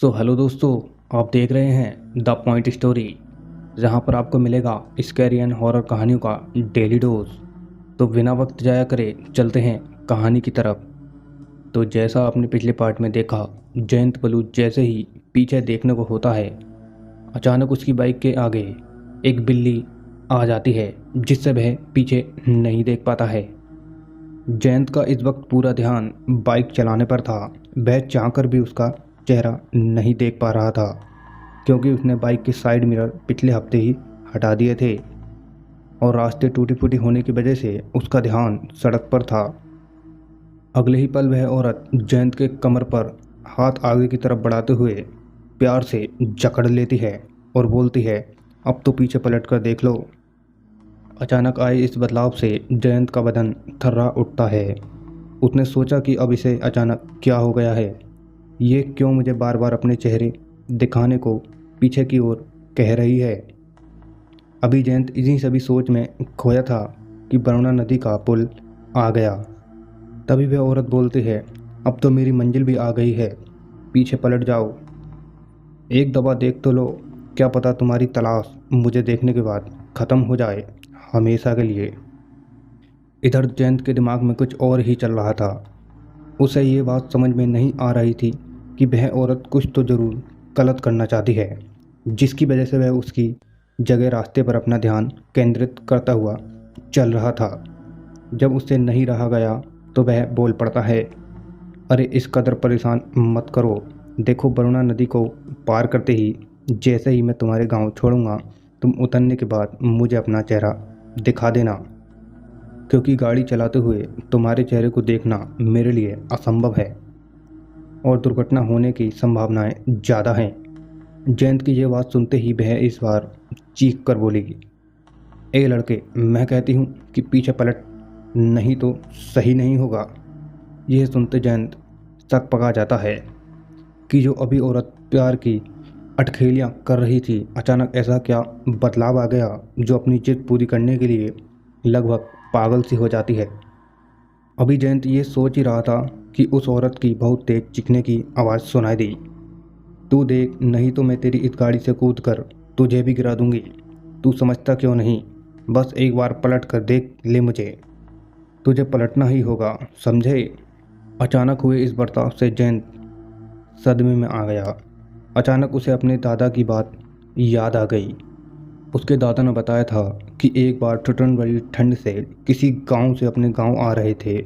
Hello दोस्तों, आप देख रहे हैं द पॉइंट स्टोरी, जहां पर आपको मिलेगा स्कैरी एंड हॉरर कहानियों का डेली डोज। तो बिना वक्त जाया करे चलते हैं कहानी की तरफ। तो जैसा आपने पिछले पार्ट में देखा, जयंत बलूच जैसे ही पीछे देखने को होता है, अचानक उसकी बाइक के आगे एक बिल्ली आ जाती है, जिससे वह पीछे नहीं देख पाता है। जयंत का इस वक्त पूरा ध्यान बाइक चलाने पर था। वह चाहकर भी उसका चेहरा नहीं देख पा रहा था, क्योंकि उसने बाइक के साइड मिरर पिछले हफ्ते ही हटा दिए थे और रास्ते टूटी फूटी होने की वजह से उसका ध्यान सड़क पर था। अगले ही पल वह औरत जयंत के कमर पर हाथ आगे की तरफ बढ़ाते हुए प्यार से जकड़ लेती है और बोलती है, अब तो पीछे पलट कर देख लो। अचानक आए इस बदलाव से जयंत का बदन थर्रा उठता है। उसने सोचा कि अब इसे अचानक क्या हो गया है, ये क्यों मुझे बार बार अपने चेहरे दिखाने को पीछे की ओर कह रही है। अभी जयंत इन्हीं सभी सोच में खोया था कि वरुणा नदी का पुल आ गया। तभी वह औरत बोलती है, अब तो मेरी मंजिल भी आ गई है, पीछे पलट जाओ, एक दफा देख तो लो, क्या पता तुम्हारी तलाश मुझे देखने के बाद ख़त्म हो जाए हमेशा के लिए। इधर जयंत के दिमाग में कुछ और ही चल रहा था। उसे ये बात समझ में नहीं आ रही थी कि वह औरत कुछ तो ज़रूर गलत करना चाहती है, जिसकी वजह से वह उसकी जगह रास्ते पर अपना ध्यान केंद्रित करता हुआ चल रहा था। जब उससे नहीं रहा गया तो वह बोल पड़ता है, अरे इस कदर परेशान मत करो, देखो वरुणा नदी को पार करते ही जैसे ही मैं तुम्हारे गांव छोड़ूंगा, तुम उतरने के बाद मुझे अपना चेहरा दिखा देना, क्योंकि गाड़ी चलाते हुए तुम्हारे चेहरे को देखना मेरे लिए असंभव है और दुर्घटना होने की संभावनाएं ज़्यादा हैं। जयंत की यह बात सुनते ही वह इस बार चीख कर बोली, ए लड़के, मैं कहती हूँ कि पीछे पलट, नहीं तो सही नहीं होगा। यह सुनते जयंत शक पका जाता है कि जो अभी औरत प्यार की अटखेलियाँ कर रही थी, अचानक ऐसा क्या बदलाव आ गया जो अपनी जिद पूरी करने के लिए लगभग पागल सी हो जाती है। अभी जयंत ये सोच ही रहा था कि उस औरत की बहुत तेज चीखने की आवाज़ सुनाई दी, तू देख, नहीं तो मैं तेरी इस गाड़ी से कूद कर तुझे भी गिरा दूंगी, तू समझता क्यों नहीं, बस एक बार पलट कर देख ले मुझे, तुझे पलटना ही होगा, समझे। अचानक हुए इस बर्ताव से जयंत सदमे में आ गया। अचानक उसे अपने दादा की बात याद आ गई। उसके दादा ने बताया था कि एक बार ठुठुन बड़ी ठंड से किसी गांव से अपने गांव आ रहे थे।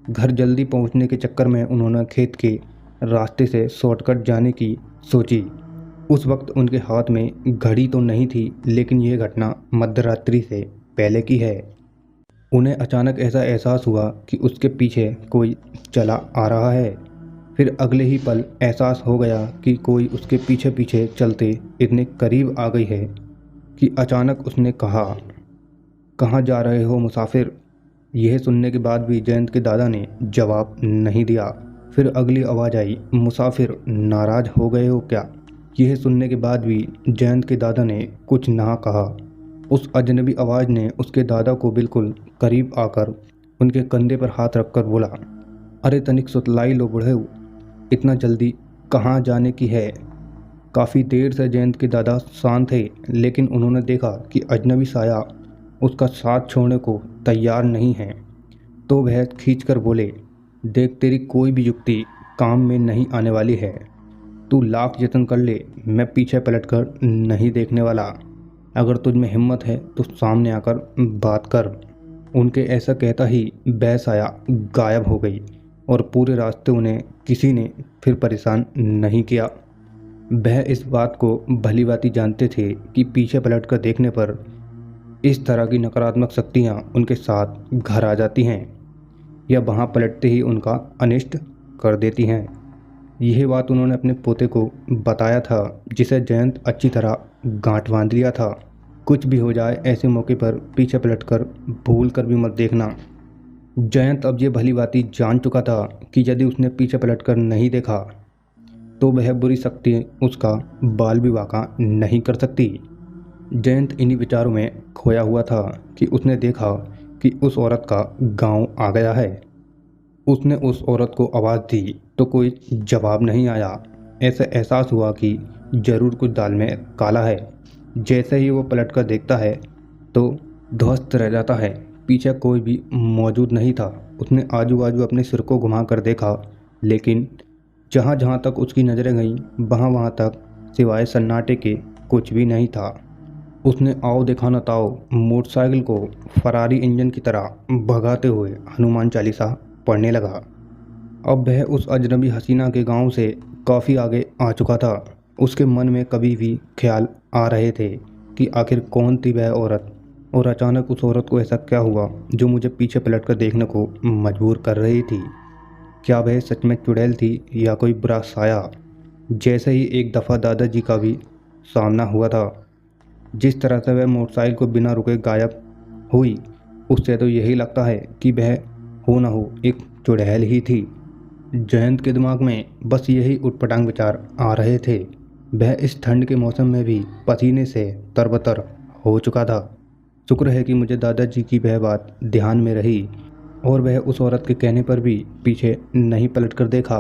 घर जल्दी पहुंचने के चक्कर में उन्होंने खेत के रास्ते से शॉर्टकट जाने की सोची। उस वक्त उनके हाथ में घड़ी तो नहीं थी, लेकिन यह घटना मध्यरात्रि से पहले की है। उन्हें अचानक ऐसा एहसास हुआ कि उसके पीछे कोई चला आ रहा है। फिर अगले ही पल एहसास हो गया कि कोई उसके पीछे पीछे चलते इतने करीब आ गई है कि अचानक उसने कहा, कहाँ जा रहे हो मुसाफिर। यह सुनने के बाद भी जयंत के दादा ने जवाब नहीं दिया। फिर अगली आवाज़ आई, मुसाफिर, नाराज हो गए हो क्या। यह सुनने के बाद भी जयंत के दादा ने कुछ ना कहा। उस अजनबी आवाज़ ने उसके दादा को बिल्कुल करीब आकर उनके कंधे पर हाथ रखकर बोला, अरे तनिक सुतलाई लो बूढ़े, इतना जल्दी कहाँ जाने की है। काफ़ी देर से जयंत के दादा शांत थे, लेकिन उन्होंने देखा कि अजनबी साया उसका साथ छोड़ने को तैयार नहीं है, तो वह खींचकर बोले, देख, तेरी कोई भी युक्ति काम में नहीं आने वाली है, तू लाख जतन कर ले, मैं पीछे पलटकर नहीं देखने वाला। अगर तुझ में हिम्मत है तो सामने आकर बात कर। उनके ऐसा कहता ही वह साया गायब हो गई और पूरे रास्ते उन्हें किसी ने फिर परेशान नहीं किया। वह इस बात को भलीभांति जानते थे कि पीछे पलटकर देखने पर इस तरह की नकारात्मक शक्तियाँ उनके साथ घर आ जाती हैं या वहाँ पलटते ही उनका अनिष्ट कर देती हैं। यही बात उन्होंने अपने पोते को बताया था, जिसे जयंत अच्छी तरह गांठ बांध लिया था। कुछ भी हो जाए, ऐसे मौके पर पीछे पलटकर भूल कर भी मत देखना। जयंत अब ये भलीभांति जान चुका था कि यदि उसने पीछे पलटकर नहीं देखा तो वह बुरी शक्ति उसका बाल भी वाका नहीं कर सकती। जयंत इन्हीं विचारों में खोया हुआ था कि उसने देखा कि उस औरत का गांव आ गया है। उसने उस औरत को आवाज़ दी तो कोई जवाब नहीं आया। ऐसा एहसास हुआ कि जरूर कुछ दाल में काला है। जैसे ही वो पलट कर देखता है तो ध्वस्त रह जाता है। पीछे कोई भी मौजूद नहीं था। उसने आजू बाजू अपने सिर को घुमा कर देखा, लेकिन जहाँ जहाँ तक उसकी नज़रें गईं वहाँ वहाँ तक सिवाय सन्नाटे के कुछ भी नहीं था। उसने आओ देखा न ताओ मोटरसाइकिल को फरारी इंजन की तरह भगाते हुए हनुमान चालीसा पढ़ने लगा। अब वह उस अजनबी हसीना के गांव से काफ़ी आगे आ चुका था। उसके मन में कभी भी ख्याल आ रहे थे कि आखिर कौन थी वह औरत, और अचानक उस औरत को ऐसा क्या हुआ जो मुझे पीछे पलटकर देखने को मजबूर कर रही थी। क्या वह सच में चुड़ैल थी या कोई बुरा साया? जैसे ही एक दफ़ा दादाजी का भी सामना हुआ था, जिस तरह से वह मोटरसाइकिल को बिना रुके गायब हुई, उससे तो यही लगता है कि वह हो न हो एक चुड़ैल ही थी। जयंत के दिमाग में बस यही उटपटांग विचार आ रहे थे। वह इस ठंड के मौसम में भी पसीने से तरबतर हो चुका था। शुक्र है कि मुझे दादाजी की वह बात ध्यान में रही और वह उस औरत के कहने पर भी पीछे नहीं पलट कर देखा।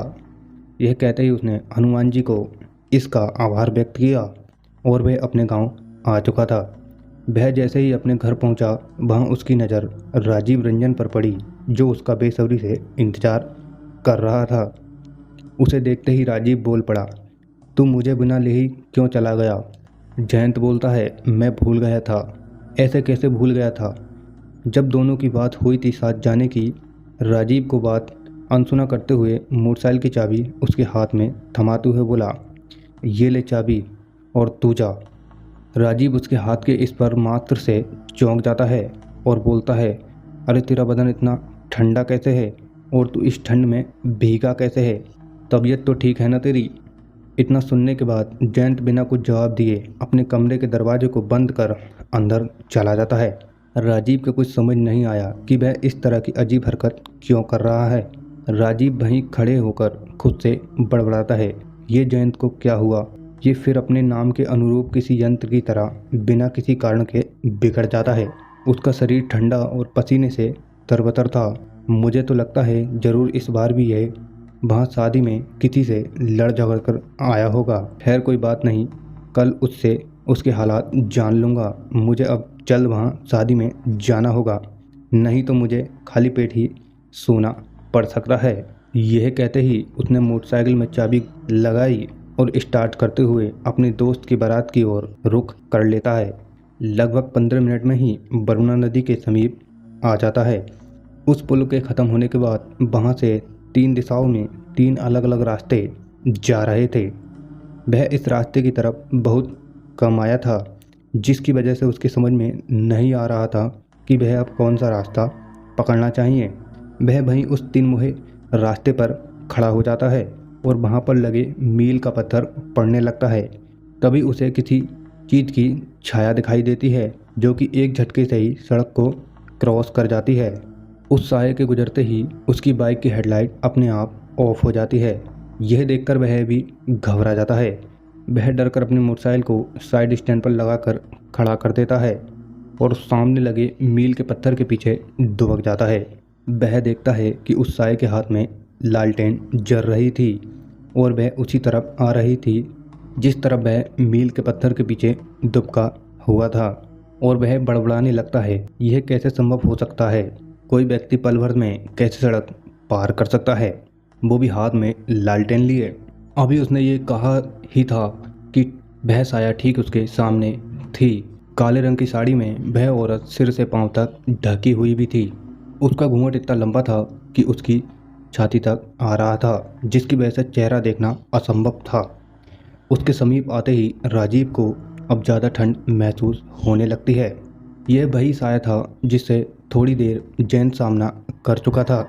यह कहते ही उसने हनुमान जी को इसका आभार व्यक्त किया और वह अपने गांव आ चुका था। वह जैसे ही अपने घर पहुंचा, वहां उसकी नज़र राजीव रंजन पर पड़ी, जो उसका बेसब्री से इंतजार कर रहा था। उसे देखते ही राजीव बोल पड़ा, तू मुझे बिना ले ही क्यों चला गया? जयंत बोलता है, मैं भूल गया था। ऐसे कैसे भूल गया था? जब दोनों की बात हुई थी साथ जाने की। राजीव को बात अनसुना करते हुए मोटरसाइकिल की चाबी उसके हाथ में थमाते हुए बोला, ये ले चाबी और तू जा। राजीव उसके हाथ के इस पर मात्र से चौंक जाता है और बोलता है, अरे तेरा बदन इतना ठंडा कैसे है और तू इस ठंड में भीगा कैसे है? तबीयत तो ठीक है ना तेरी? इतना सुनने के बाद जयंत बिना कुछ जवाब दिए अपने कमरे के दरवाजे को बंद कर अंदर चला जाता है। राजीव को कुछ समझ नहीं आया कि वह इस तरह की अजीब हरकत क्यों कर रहा है। राजीव वहीं खड़े होकर खुद से बड़बड़ाता है, ये जयंत को क्या हुआ? ये फिर अपने नाम के अनुरूप किसी यंत्र की तरह बिना किसी कारण के बिगड़ जाता है। उसका शरीर ठंडा और पसीने से तरबतर था। मुझे तो लगता है जरूर इस बार भी यह वहाँ शादी में किसी से लड़ झगड़ कर आया होगा। खैर कोई बात नहीं, कल उससे उसके हालात जान लूँगा। मुझे अब जल्द वहाँ शादी में जाना होगा, नहीं तो मुझे खाली पेट ही सोना पड़ सकता है। यह कहते ही उसने मोटरसाइकिल में चाबी लगाई और स्टार्ट करते हुए अपने दोस्त की बारात की ओर रुख कर लेता है। लगभग 15 मिनट में ही वरुणा नदी के समीप आ जाता है। उस पुल के ख़त्म होने के बाद वहाँ से 3 दिशाओं में 3 अलग अलग रास्ते जा रहे थे। वह इस रास्ते की तरफ बहुत कम आया था, जिसकी वजह से उसकी समझ में नहीं आ रहा था कि वह अब कौन सा रास्ता पकड़ना चाहिए। वह वहीं उस 3 मुहे रास्ते पर खड़ा हो जाता है और वहाँ पर लगे मील का पत्थर पड़ने लगता है। तभी उसे किसी चीज़ की छाया दिखाई देती है, जो कि एक झटके से ही सड़क को क्रॉस कर जाती है। उस साये के गुजरते ही उसकी बाइक की हेडलाइट अपने आप ऑफ हो जाती है। यह देखकर वह भी घबरा जाता है। वह डर कर अपनी मोटरसाइकिल को साइड स्टैंड पर लगाकर खड़ा कर देता है और सामने लगे मील के पत्थर के पीछे दुबक जाता है। वह देखता है कि उस साये के हाथ में लालटेन जल रही थी और वह उसी तरफ आ रही थी जिस तरफ वह मील के पत्थर के पीछे दुबका हुआ था। और वह बड़बड़ाने लगता है, यह कैसे संभव हो सकता है? कोई व्यक्ति पल भर में कैसे सड़क पार कर सकता है, वो भी हाथ में लालटेन लिए? अभी उसने ये कहा ही था कि वह साया ठीक उसके सामने थी। काले रंग की साड़ी में वह औरत सिर से पांव तक ढकी हुई भी थी। उसका घूंघट इतना लंबा था कि उसकी छाती तक आ रहा था, जिसकी वजह से चेहरा देखना असंभव था। उसके समीप आते ही राजीव को अब ज़्यादा ठंड महसूस होने लगती है। यह वही साया था जिससे थोड़ी देर जयंत सामना कर चुका था।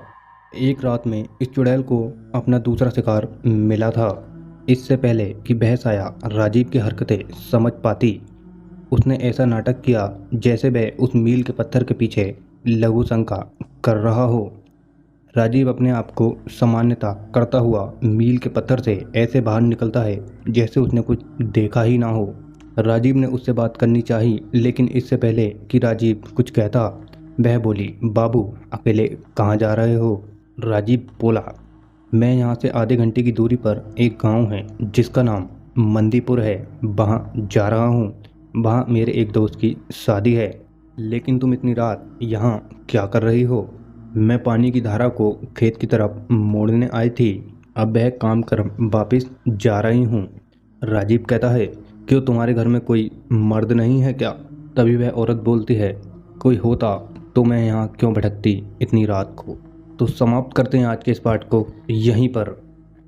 एक रात में इस चुड़ैल को अपना दूसरा शिकार मिला था। इससे पहले कि वह साया राजीव की हरकतें समझ पाती, उसने ऐसा नाटक किया जैसे वह उस मील के पत्थर के पीछे लघु शंका कर रहा हो। राजीव अपने आप को सामान्यता करता हुआ मील के पत्थर से ऐसे बाहर निकलता है जैसे उसने कुछ देखा ही ना हो। राजीव ने उससे बात करनी चाहिए, लेकिन इससे पहले कि राजीव कुछ कहता, वह बोली, बाबू अकेले कहाँ जा रहे हो? राजीव बोला, मैं यहाँ से आधे घंटे की दूरी पर एक गांव है जिसका नाम मंदीपुर है, वहाँ जा रहा हूँ। वहाँ मेरे एक दोस्त की शादी है। लेकिन तुम इतनी रात यहाँ क्या कर रही हो? मैं पानी की धारा को खेत की तरफ मोड़ने आई थी। अब वह काम कर वापस जा रही हूँ। राजीव कहता है, क्यों तुम्हारे घर में कोई मर्द नहीं है क्या? तभी वह औरत बोलती है, कोई होता तो मैं यहाँ क्यों भटकती इतनी रात को। तो समाप्त करते हैं आज के इस पार्ट को यहीं पर।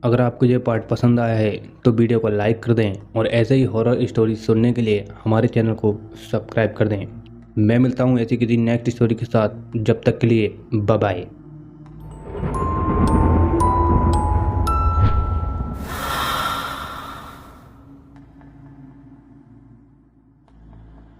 अगर आपको ये पार्ट पसंद आया है तो वीडियो को लाइक कर दें और ऐसे ही हॉरर स्टोरी सुनने के लिए हमारे चैनल को सब्सक्राइब कर दें। मैं मिलता हूँ ऐसी किसी नेक्स्ट स्टोरी के साथ। जब तक के लिए बाय बाय।